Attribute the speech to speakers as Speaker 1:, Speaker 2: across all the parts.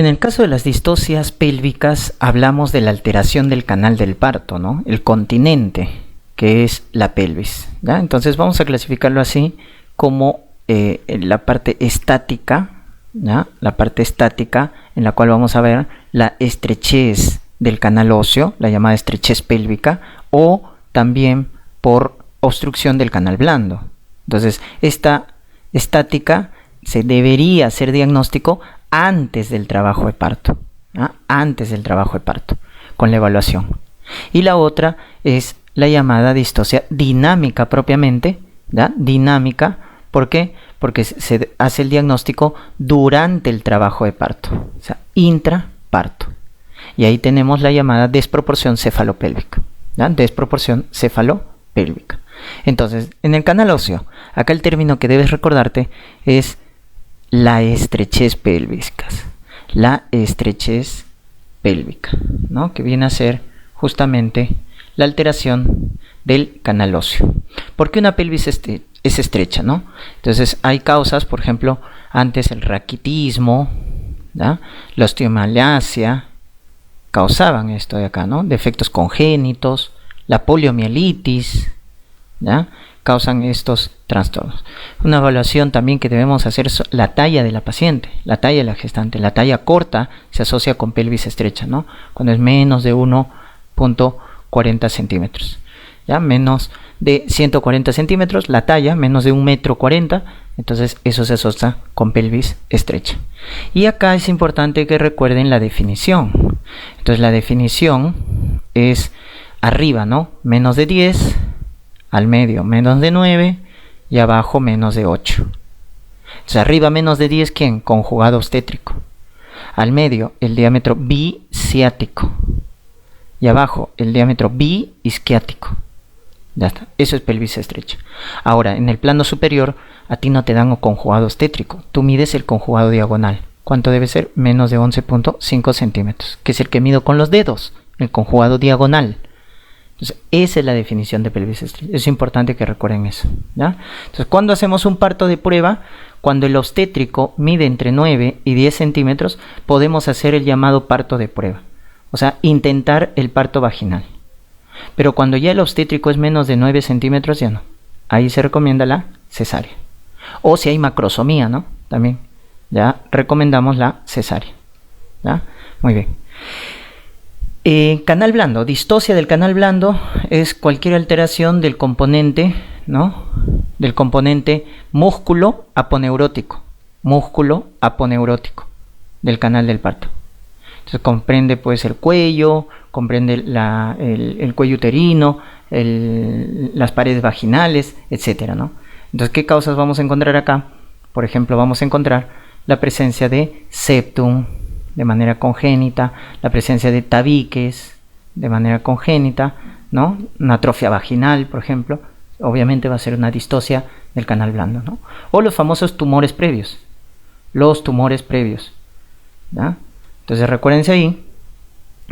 Speaker 1: el caso de las distocias pélvicas hablamos de la alteración del canal del parto, ¿no? El continente, que es la pelvis, ¿ya? Entonces vamos a clasificarlo así como la parte estática, ¿ya? La parte estática en la cual vamos a ver la estrechez del canal óseo, la llamada estrechez pélvica, o también por obstrucción del canal blando. Entonces, esta estática se debería hacer diagnóstico antes del trabajo de parto, ¿ah? Antes del trabajo de parto, con la evaluación. Y la otra es la llamada distocia dinámica propiamente, ¿ya? Dinámica, ¿por qué? Porque se hace el diagnóstico durante el trabajo de parto, o sea, intraparto. Y ahí tenemos la llamada desproporción cefalopélvica, ¿ya? Desproporción cefalopélvica. Entonces, en el canal óseo, acá el término que debes recordarte es la estrechez pélvica. La estrechez pélvica, ¿no? Que viene a ser justamente la alteración del canal óseo. ¿Por qué una pelvis es estrecha, no? Entonces, hay causas, por ejemplo, antes el raquitismo, ¿ya? La osteomalacia causaban esto de acá, ¿no? Defectos congénitos, la poliomielitis, ¿ya? Causan estos trastornos. Una evaluación también que debemos hacer es la talla de la paciente, la talla de la gestante. La talla corta se asocia con pelvis estrecha, ¿no? Cuando es menos de 1.40 centímetros, ¿ya? Menos de 140 centímetros, la talla, menos de 1,40 m, entonces eso se asocia con pelvis estrecha. Y acá es importante que recuerden la definición. Entonces la definición es arriba, ¿no? Menos de 10, al medio menos de 9 y abajo menos de 8. Entonces arriba menos de 10, ¿quién? Conjugado obstétrico. Al medio el diámetro biciático y abajo el diámetro biisquiático. Ya está, eso es pelvis estrecha. Ahora, en el plano superior a ti no te dan un conjugado obstétrico, tú mides el conjugado diagonal. ¿Cuánto debe ser? Menos de 11.5 centímetros, que es el que mido con los dedos, el conjugado diagonal. Entonces, esa es la definición de pelvis estrecha. Es importante que recuerden eso, ¿ya? Entonces, cuando hacemos un parto de prueba, cuando el obstétrico mide entre 9 y 10 centímetros, podemos hacer el llamado parto de prueba. O sea, intentar el parto vaginal. Pero cuando ya el obstétrico es menos de 9 centímetros, ya no. Ahí se recomienda la cesárea. O si hay macrosomía, ¿no? También, ya recomendamos la cesárea, ¿ya? Muy bien. Canal blando, distocia del canal blando es cualquier alteración del componente, ¿no? Del componente músculo aponeurótico del canal del parto. Entonces comprende pues el cuello, comprende el cuello uterino, las paredes vaginales, etcétera, ¿no? Entonces, ¿qué causas vamos a encontrar acá? Por ejemplo, vamos a encontrar la presencia de septum de manera congénita, la presencia de tabiques de manera congénita, ¿no? Una atrofia vaginal, por ejemplo, obviamente va a ser una distocia del canal blando, ¿no? O los famosos tumores previos, ¿ya? Entonces recuérdense ahí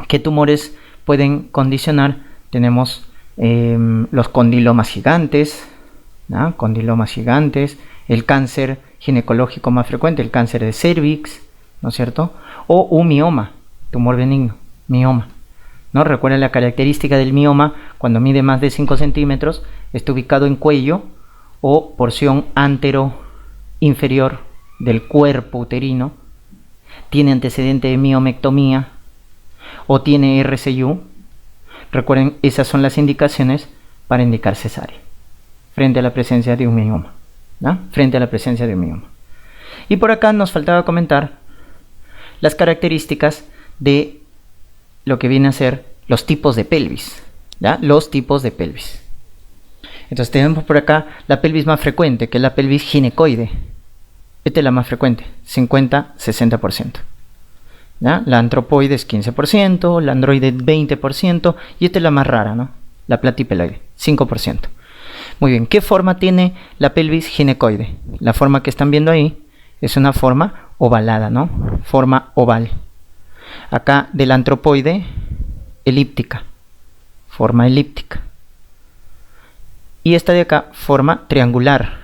Speaker 1: qué tumores pueden condicionar. Tenemos los condilomas gigantes, ¿no? Condilomas gigantes, el cáncer ginecológico más frecuente, el cáncer de cervix, ¿no es cierto? O un mioma, tumor benigno, mioma, ¿no? Recuerden la característica del mioma: cuando mide más de 5 centímetros, está ubicado en cuello o porción antero-inferior del cuerpo uterino, tiene antecedente de miomectomía o tiene RCU. Recuerden, esas son las indicaciones para indicar cesárea frente a la presencia de un mioma, ¿no? Frente a la presencia de un mioma. Y por acá nos faltaba comentar las características de lo que viene a ser los tipos de pelvis, ¿ya? Los tipos de pelvis. Entonces tenemos por acá la pelvis más frecuente, que es la pelvis ginecoide. Esta es la más frecuente, 50-60%. ¿Ya? La antropoide es 15%, la androide 20%, y esta es la más rara, ¿no? La platipeloide, 5%. Muy bien, ¿qué forma tiene la pelvis ginecoide? La forma que están viendo ahí es una forma ovalada, ¿no? Forma oval. Acá del antropoide, elíptica, forma elíptica. Y esta de acá, forma triangular.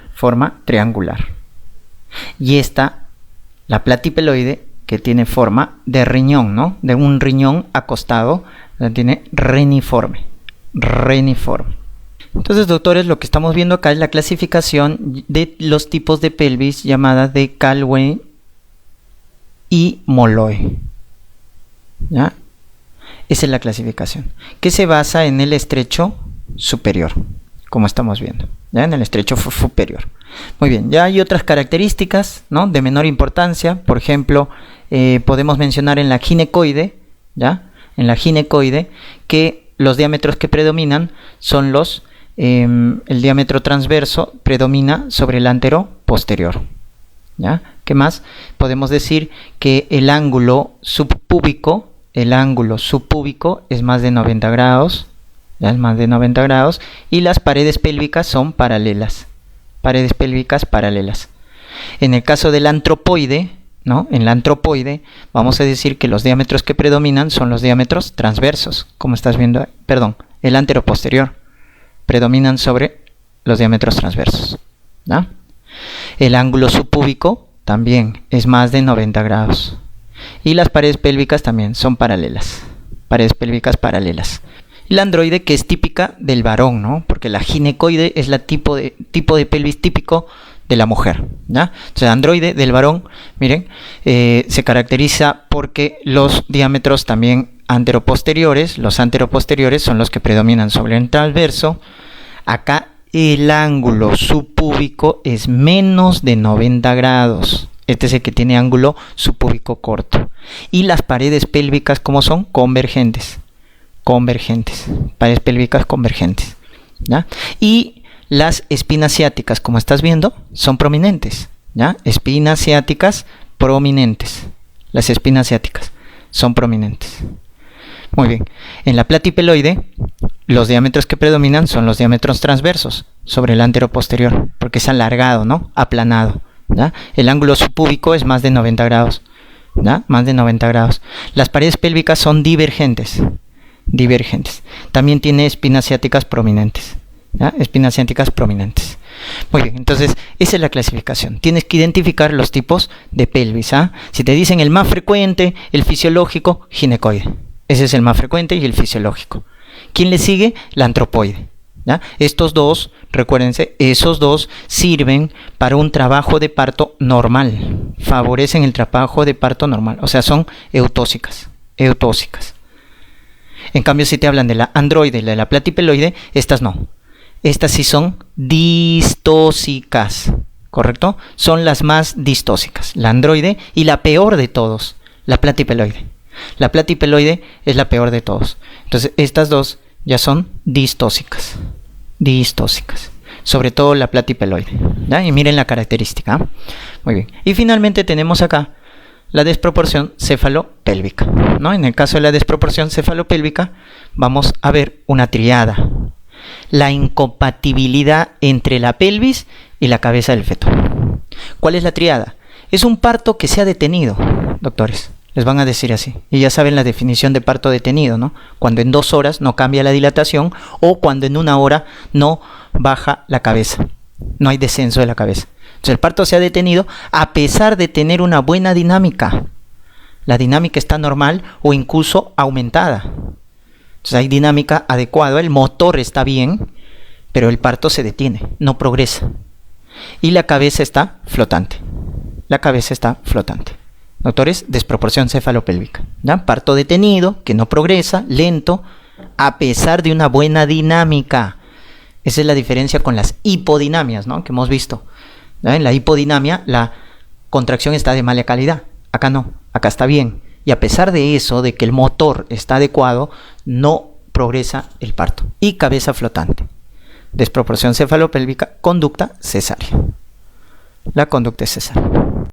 Speaker 1: Y esta, la platipeloide, que tiene forma de riñón, ¿no? De un riñón acostado, tiene reniforme. Reniforme. Entonces, doctores, lo que estamos viendo acá es la clasificación de los tipos de pelvis llamadas de Calway y Molloy. ¿Ya? Esa es la clasificación, que se basa en el estrecho superior, como estamos viendo, ¿ya? En el estrecho superior. Muy bien, ya hay otras características, ¿no?, de menor importancia. Por ejemplo, podemos mencionar en la ginecoide, ¿ya? En la ginecoide, que los diámetros que predominan son el diámetro transverso predomina sobre el antero posterior. ¿Ya? ¿Qué más? Podemos decir que el ángulo subpúbico es más de 90 grados, ya es más de 90 grados, y las paredes pélvicas son paralelas. Paredes pélvicas paralelas. En el caso del antropoide, ¿no? En la antropoide vamos a decir que los diámetros que predominan son los diámetros transversos, como estás viendo, el anteroposterior predominan sobre los diámetros transversos, ¿no? El ángulo subpúbico también es más de 90 grados. Y las paredes pélvicas también son paralelas. Paredes pélvicas paralelas. Y la androide, que es típica del varón, ¿no? Porque la ginecoide es el tipo de pelvis típico de la mujer, ¿ya? Entonces, la androide del varón, miren, se caracteriza porque los diámetros también anteroposteriores, los anteroposteriores son los que predominan sobre el transverso. Acá el ángulo subpúbico es menos de 90 grados. Este es el que tiene ángulo subpúbico corto. Y las paredes pélvicas, ¿cómo son? Convergentes. Convergentes. Paredes pélvicas convergentes, ¿ya? Y las espinas ciáticas, como estás viendo, son prominentes, ¿ya? Espinas ciáticas prominentes. Las espinas ciáticas son prominentes. Muy bien. En la platipeloide, los diámetros que predominan son los diámetros transversos sobre el antero posterior, porque es alargado, ¿no? Aplanado, ¿ya? El ángulo subpúbico es más de 90 grados, ¿ya? Más de 90 grados. Las paredes pélvicas son divergentes. Divergentes. También tiene espinas ciáticas prominentes, ¿ya? Espinas ciáticas prominentes. Muy bien, entonces esa es la clasificación. Tienes que identificar los tipos de pelvis, ¿ah? Si te dicen el más frecuente, el fisiológico, ginecoide. Ese es el más frecuente y el fisiológico. ¿Quién le sigue? La antropoide, ¿ya? Estos dos, recuérdense, esos dos sirven para un trabajo de parto normal. Favorecen el trabajo de parto normal. O sea, son eutóxicas. Eutóxicas. En cambio, si te hablan de la androide y de la platipeloide, estas no. Estas sí son distóxicas, ¿correcto? Son las más distóxicas. La androide y la peor de todos, la platipeloide. La platipeloide es la peor de todos. Entonces, estas dos ya son distóxicas. Distóxicas. Sobre todo la platipeloide, ¿ya? Y miren la característica, ¿eh? Muy bien. Y finalmente tenemos acá la desproporción cefalopélvica, ¿no? En el caso de la desproporción cefalopélvica, vamos a ver una triada. La incompatibilidad entre la pelvis y la cabeza del feto. ¿Cuál es la triada? Es un parto que se ha detenido, doctores. Les van a decir así. Y ya saben la definición de parto detenido, ¿no? Cuando en 2 horas no cambia la dilatación o cuando en 1 hora no baja la cabeza. No hay descenso de la cabeza. Entonces el parto se ha detenido a pesar de tener una buena dinámica. La dinámica está normal o incluso aumentada. Entonces hay dinámica adecuada, el motor está bien, pero el parto se detiene, no progresa. Y la cabeza está flotante. La cabeza está flotante. Doctores, desproporción cefalopélvica, ¿ya? Parto detenido, que no progresa, lento, a pesar de una buena dinámica. Esa es la diferencia con las hipodinamias, ¿no? Que hemos visto. ¿Ya? En la hipodinamia, la contracción está de mala calidad. Acá no, acá está bien. Y a pesar de eso, de que el motor está adecuado, no progresa el parto. Y cabeza flotante. Desproporción cefalopélvica, conducta cesárea. La conducta es cesárea.